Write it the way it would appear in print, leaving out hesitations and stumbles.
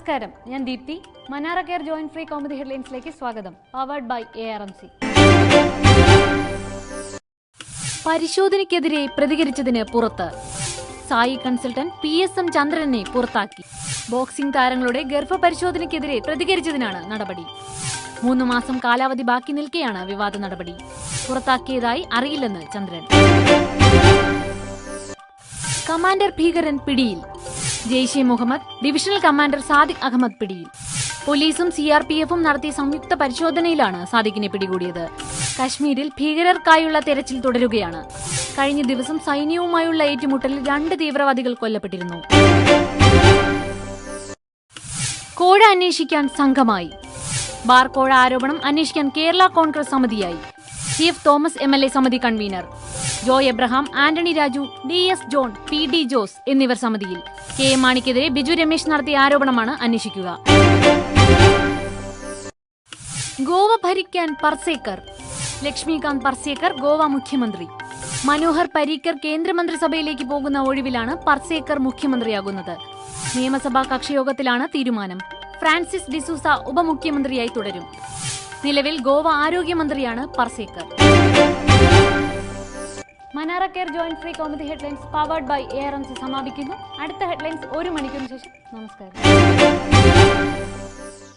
നമസ്കാരം, ഞാൻ ദീപ്തി. മനാറ കെയർ ജോയിന്റ് ഫ്രീ കോമഡി ഹെഡ്ലൈൻസിലേക്ക് സ്വാഗതം. Powered by ARMC. പരിശോധനയ്ക്കെതിരെ പ്രതികരിച്ചതിന് പുറത്ത് സായി കൺസൾട്ടന്റ് PSM ചന്ദ്രനെ പുറത്താക്കി. ബോക്സിംഗ് താരങ്ങളുടെ ഗർഭപരിശോധനയ്ക്കെതിരെ പ്രതികരിച്ചതിനാണ് നടപടി. 3 മാസം കാലാവധി ബാക്കി നിൽക്കെയാണ് വിവാദ നടപടി. പുറത്താക്കിയതായി അറിയില്ലെന്ന് ചന്ദ്രൻ. കമാൻഡർ ഭീകരൻ പിടിയിൽ. ജെയ്ഷെ മുഹമ്മദ് ഡിവിഷണൽ കമാൻഡർ സാദിഖ് അഹമ്മദ് പിടിയിൽ. പോലീസും CRPFും നടത്തിയ സംയുക്ത പരിശോധനയിലാണ് സാദിഖിനെ പിടികൂടിയത്. കശ്മീരിൽ ഭീകരർക്കായുള്ള തെരച്ചിൽ തുടരുകയാണ്. കഴിഞ്ഞ ദിവസം സൈന്യവുമായുള്ള ഏറ്റുമുട്ടലിൽ 2 തീവ്രവാദികൾ കൊല്ലപ്പെട്ടിരുന്നു. കോഴ അന്വേഷിക്കാൻ സംഘമായി. ബാർ കോഴ ആരോപണം അന്വേഷിക്കാൻ കേരള കോൺഗ്രസ് സമിതിയായി. CF തോമസ് MLA സമിതി convener. Joy Abraham, Antony Raju, DS John, PD Jose എന്നിവർ സമിതിയിൽ. KM മാണിക്കെതിരെ ബിജു രമേശ് നടത്തിയ ആരോപണമാണ് അന്വേഷിക്കുക. ഗോവ ഭരിക്കാൻ പർസേക്കർ. ലക്ഷ്മികാന്ത് പർസേക്കർ ഗോവ മുഖ്യമന്ത്രി. മനോഹർ പരീക്കർ കേന്ദ്രമന്ത്രിസഭയിലേക്ക് പോകുന്ന ഒഴിവിലാണ് പർസേക്കർ മുഖ്യമന്ത്രിയാകുന്നത്. നിയമസഭാ കക്ഷിയോഗത്തിലാണ് തീരുമാനം. ഫ്രാൻസിസ് ഡിസൂസ ഉപമുഖ്യമന്ത്രിയായി തുടരും. നിലവിൽ ഗോവ ആരോഗ്യമന്ത്രിയാണ് Parsekar. Manara care joint free comedy headlines powered by ARMC സമാപിക്കുന്നു. അടുത്ത ഹെഡ്ലൈൻസ് 1 മണിക്കൂറിന് ശേഷം. നമസ്കാരം.